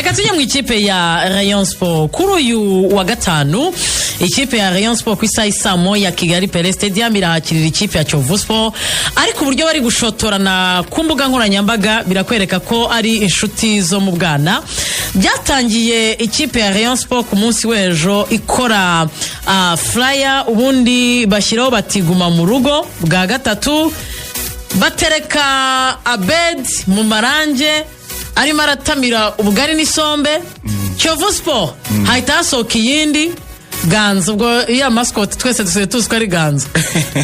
reka tujye mu ikipe ya Rayon Sport kuri uyu wa gatanu. Ikipe ya Rayon Sport ku isaha ya Kigali Pele Stadium irahakirira ikipe ya Kiyovu Sport, ariko uburyo bari gushotorana ku mbuga nkoranyambaga birakwereka ko ari inshuti zo mu bwana. Byatangiye ikipe ya Rayon Sport ku munsi w'ejo ikora flyer, ubundi bashyiraho batiguma mu rugo bwa gatatu, batereka Abed mu marange arimo aratamira ubugari n'isombe. Kiyovu Sport hahita hasohoka iyindi Ganza, ubwo ya mascot twese dusigaye tuzi ko ari Ganza.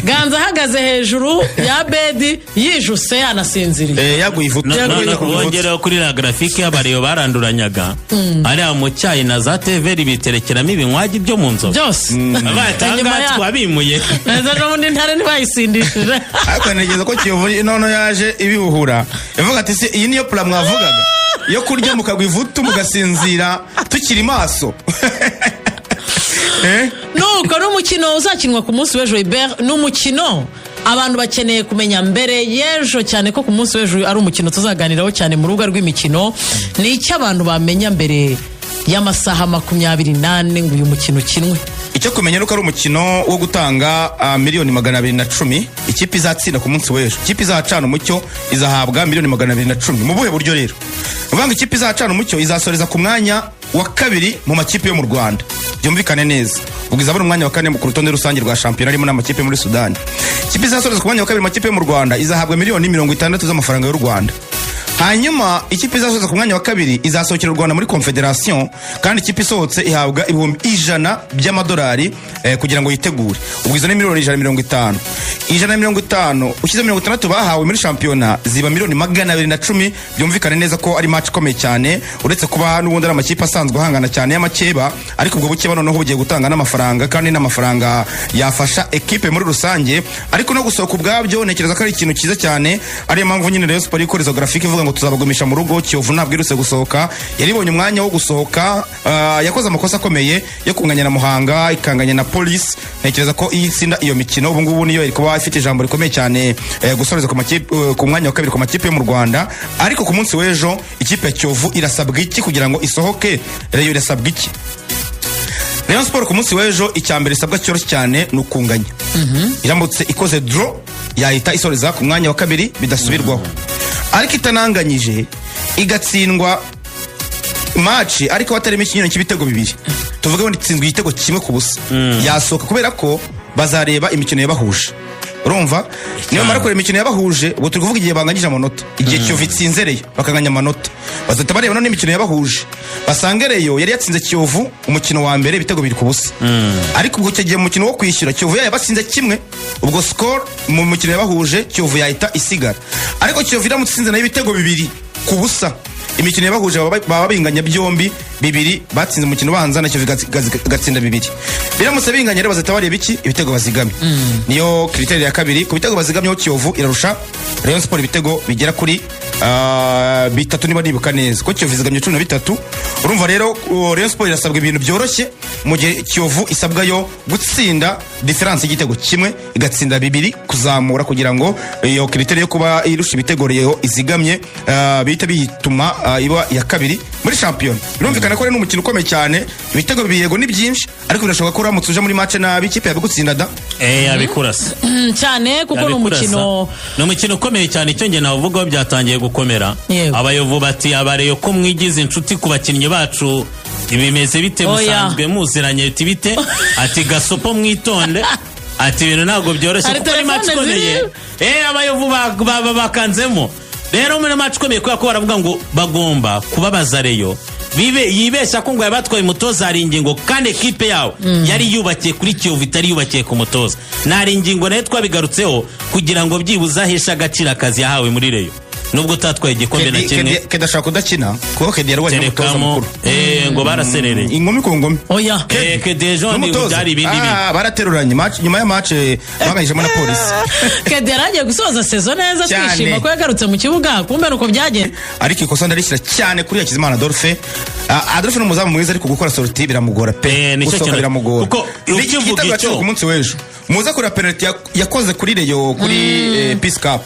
Ganza ahagaze hejuru ya Bedi yijuse anasinziriye. Yaguye ivuta. Wongereho kuri la graphique y'abariyo baranduranyaga. Ari amucyayi na za TV biterekeramo ibinywaji byo mu nzo. Byose. Abatanga twabimuye. Neza no ndi ntare ntibayisindishije. Ariko negeza ko Kiyovu nono yaje ibihuhura. Ivuga ati se iyi niyo plan mwavugaga. Yo kurya mukagwa ivuta mugasinzira tukiri maso. Nuko n'umukino uzakinwa ku munsi w'ejo Hubert, n'umukino abantu bakeneye kumenya mbere y'ejo cyane ko ku munsi w'ejo ari umukino tuzaganiraho cyane mu rubuga rw'imikino. Ni icyo abantu bamenya mbere y'amasaha 28 ngo uyu mukino ukinwe. Icyo kumenya nuko ari umukino wo gutanga miliyoni 210. Ikipe izatsinda ku munsi w'ejo, ikipe izacana umucyo izahabwa miliyoni 210. Mu buhe buryo rero? Uvanga ikipe izacana umucyo izasoreza ku mwanya wa kabiri mu makipe yo mu Rwanda. Byumvikane neza. Ubwo izabona umwanya wa kane mu rutonde rusange rwa shampiyona arimo n'amakipe muri Sudani. Ikipe izasoreza ku mwanya wa kabiri mu makipe yo mu Rwanda izahabwa miliyoni 60 z'amafaranga y'u Rwanda. Hanyuma ikipe izasoza ku mwanya wa kabiri izasohokera u Rwanda muri Confederation, kandi ikipe isohotse ihabwa ibihumbi 100 by'amadolari kugira ngo yitegure. Ubwo izo ni miliyoni 150. 150 ukize 60 bahawe muri shampiyona ziba miliyoni 210. Byumvikane neza ko ari match komeye cyane, uretse kuba n'ubundi ari amakipe asanzwe ahangana cyane y'amakeba, ariko ubwo buke noneho bugiye gutanga n'amafaranga, kandi n'amafaranga yafasha ekipe muri rusange. Ariko no gusohoka ubwabyo nekereza ko ari ikintu cyiza cyane, ariyo mpamvu nyine Rayon Sport ikora izo graphique ivuga ngo tuzabagumisha mu rugo. Kiyovu ntabwo iruse gusohoka, yaribonye umwanya wo gusohoka. Yakoze amakosa akomeye yo kunganya na Muhanga, ikanganya na Police. Nekereza ko iyi tsinda iyo mikino ubu ngubu niyo iri kuba ifite ijambo rikomeye cyane gusoreza ku makipe ku mwanya wa kabiri ku makipe yo mu Rwanda. Ariko ku munsi w'ejo ikipe ya Kiyovu irasabwa iki kugira ngo isohoke? Rayon irasabwa iki? Rayon Sport ku munsi w'ejo icyambere isabwa cyoroshye cyane n'ukunganya. Iramutse ikoze draw yahita isoreza ku mwanya wa kabiri bidasubirwaho. Ariko itananganyije igatsindwa match ariko watarimo ikinyoni cy'ibitego bibiri, tuvuge ngo itsinzwe igitego kimwe ku busa, yasoka kubera ko bazareba imikino yabahuje. Urumva? Niyo mara kure imikino yabahuje, ubwo turi kuvuga igihe banganyije amanota, igihe Kiyovu itsinzereye bakanganya amanota, bazata bareba none imikino yabahuje basangereyo yari yatsinze Kiyovu umukino wa mbere ibitego biri ku busa. Ariko ubwo cyagiye mu mukino wo kwishyura Kiyovu yabatsinze kimwe, ubwo score mu mukino yabahuje Kiyovu yahita isigara. Ariko Kiyovu iramutsinze nayo ibitego bibiri ku busa, imikino yabahuje baba binganya byombi bibiri, batsinze umukino banza na Kiyovu gatsinda bibiri. Biramutse binganya rero bazata bareba iki? Ibitego bazigamye. Niyo kriteria ya kabiri. Ku bitego bazigamyeho Kiyovu irarusha Rayon Sport ibitego bigera kuri bitatu niba nibuka neza, ko Kiyovu izigamye 13. Urumva rero Rayon Sport irasabwa ibintu byoroshye, mu gihe Kiyovu isabwayo gutsinda difference y'igitego kimwe igatsinda bibiri kuzamura, kugira ngo iyo kriteria yo kuba irusha ibitego Rayon izigamye bihita bituma iba ya kabiri muri champion. Birumvikana ko ari n'umukino ukomeye cyane, ibitego biyego ni byinshi, ariko birashoboka ko uramutse uje muri match nabi ikipe yabigutsinda da yabikurasa cyane, kuko n'umukino ukomeye cyane. Icyo nge navuga byatangiye gukomera. Abayovu bati abareyo ko mwigize inshuti ku bakinnyi bacu ibimeze bite, musanzwe muziranye bite? Ati gasopo mwitonde, ati ibintu ntabwo byoroshye kuko ni match ikomeye. Abayovu bakanzemo rero muri match ikomeye ko baravuga ngo bagomba kubabaza Rayon yibeshya ko ngo yabatwaye umutoza ari ingingo, kandi ekipe yawe yari yubakiye kuri Kiyovu itari yubakiye ku mutoza. Nari ingingo nayo twabigarutseho kugira ngo byibuza ahesha agaciro akazi yahawe muri Rayon, nubwo tatwaye igikombe na kimwe. Kedashaka kudakina kuko Kedi yari wajya umutoza mukuru. Ngo baraserereye ingumi ku ngumi. Oya Kedi Jean byari ibindi bintu. Barateruranye match nyuma ya match baganyijemo na Polisi. Kedi yaragiye gusoza season neza, twishima ko yagarutse mu kibuga, kumbe nuko byagenda. Ariko ikosa ndarishyira cyane kuri Hakizimana Adolphe. Adolphe ni umuzamu mwiza, ariko gukora sortie biramugora pe. Gusohoka biramugora. Kuko ikivuga cyo ku munsi w'ejo muza kuri penalty yakoze kuri Rayon kuri Peace Cup.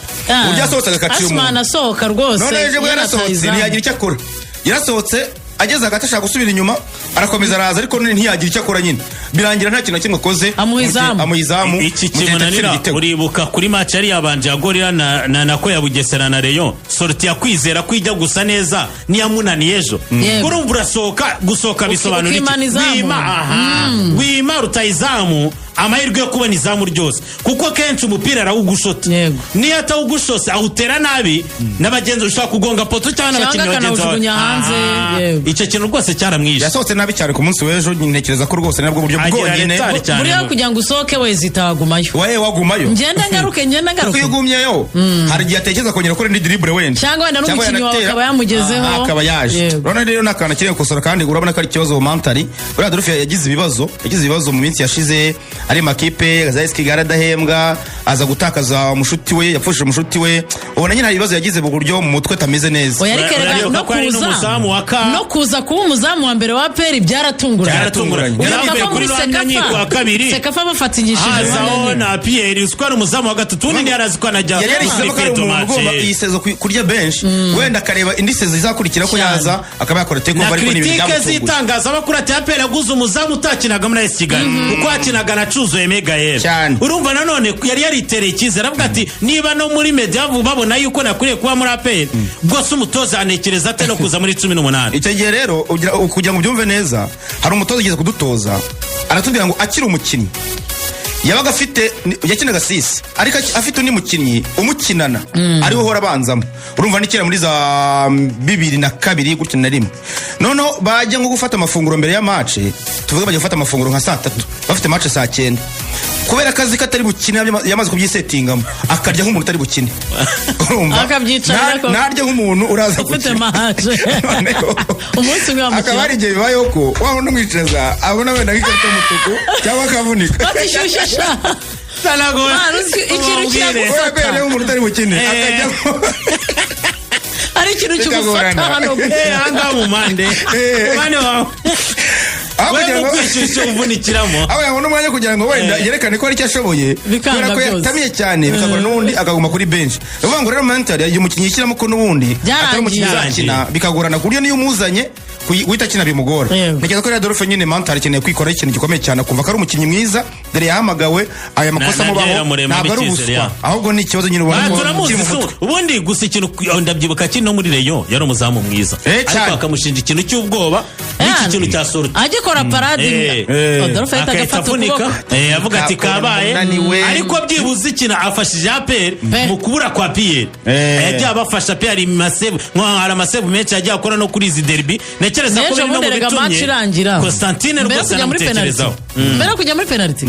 Urya sohotse agakacira umuntu. Asmana sohoka rwose. None ejo yarasohotse ntiyagira icyo akora. Yarasohotse ageze hagati ashaka gusubira inyuma arakomeza araza ariko ntiyagira icyo akora nyine birangira nta kintu kimwe akoze amuhizamu iki kimunanira. Uribuka kuri match yari yabanje ya Gorilla na ko ya Bugesera na Rayon sorti ya kwizera kwijya gusa neza niyamunaniye ejo urumva urasohoka gusohoka bisobanura iki wima rutayizamu amahirwe yo kubona izamu ryose kuko kenshi umupira arawugushota niyo atawugushose awutera nabi n'abagenzi ushaka kugonga poto cyangwa n'abakinnyi bagenzi bawe icyo kintu rwose cyaramwishe yasohotse nabi cyane ku munsi w'ejo ntekereza ko rwose nabwo buryo bwonyine buriya kugira ngo usohoke we zitagumayo wagumayo ngenda ngaruke kuko iyo ugumyeyo hari igihe atekereza kongera gukora indi dribble wenda cyangwa wenda n'umukinnyi wawe akaba yamugezeho akaba yaje urabona rero n'akantu akiriye gukosora kandi urabona ko ari ikibazo mentally buriya Adolphe yagize ibibazo mu minsi yashize ari makipe za Kigali adahembwa aza gutakaza umushuti we yapfushije umushuti we ubona nyine hari ibibazo yagize mu buryo mu mutwe tameze neza no kuza kuba umuzamu wa mbere wa APR byaratunguranye kuri Rwanda wa kabiri Sekafa bafatishije hazaho na Pierre uskwara umuzamu wa gatatu undi yarazi ko anajya iyi sezo kurya bench wenda akareba indi sezo izakurikira ko yaza akaba yakora takeover ariko n'ibindi zitangaza bakura ati APR yaguze umuzamu utakinaga muri AS Kigali kuko akinaga na Cuzo Megael urumva nanone yari yaritereye icyizere avuga ati niba no muri media babona yuko nakuriye kuba muri APR bwose umutoza anekereza ate no kuza muri 18 icyo gihe rero kugira ngo byumve neza hari umutoza ugeze kudutoza aratubwira ngo akiri umukinnyi yabaga afite yakinaga 6 ariko afite undi mukinnyi umukinana ariho hora abanzamo urumva nikira muri za 2002 gutyo na rimwe noneho bajya ngo gufata amafunguro mbere ya match tuvuge bajya gufata amafunguro nka saa 3 bafite match saa 9 kubera akazi katari bukine yamaze kubyisetingamo akarya nk'umuntu utari bukine urumva akabyicara narya nk'umuntu uraza ufite mahaje umunsi w'amukino akabari igihe bibayeho ko waho n'umwicaza abona wenda nk'ikarita y'umutuku cyangwa akavunika batishyushya salago ikintu kiragufata umuntu utari bukine akajya ari ikintu cy'ugufata hano hanga mu mande wawe wewe kwishyushya uvunikiramo aho yabona umwanya kugira ngo wenda yerekane ko ari cyo ashoboye kubera ko yatamiye cyane bikagora n'ubundi akaguma kuri bench uvuga ngo rero mentally yagiye umukinnyi yishyiramo ko n'ubundi atari umukinnyi uzakina bikagorana ku buryo niyo umuzanye wita kina bimugora ntekereza ko Adolphe nyine mentally akeneye kwikora ikintu gikomeye cyane kumva ko ari umukinnyi mwiza dore yahamagawe aya makosa mubaho ntabwo ari ubuswa ahubwo ni ikibazo nyine ubona ko ubundi gusa ikintu ndabyibuka kino muri Rayon yari umuzamu mwiza ariko akamushinja ikintu cy'ubwoba n'iki kintu cya sorti agikora parade Adolphe agafata ukuboko avuga ati kabaye ariko byibuze ikina afashije APR mu kubura kwa Pierre yagiye abafasha Pierre masevu hari amasevu menshi yagiye akora no kuri izi derby nekereza ko bino mu bitumye Constantine rwose anamutekerezaho mbere kujya muri penalty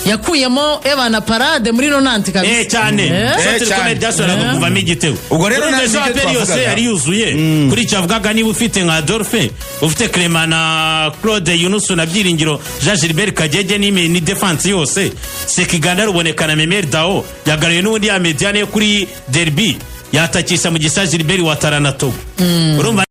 yakuyemo Evana parade muri Ronanti kabisa cyane sote komedi byashoboraga kuvamo igitego ubwo rero APR yose yari yuzuye kuri icyo avugaga niba ufite nka Adolphe ufite Clement na Claude Yunusu na Byiringiro Jean Gilbert Kagege ni defense yose Sekiganda ruboneka na Memer Dao yagaraye n'ubundi ya mediane kuri derby yatakisha mu gisa Gilbert Watara na Togo urumva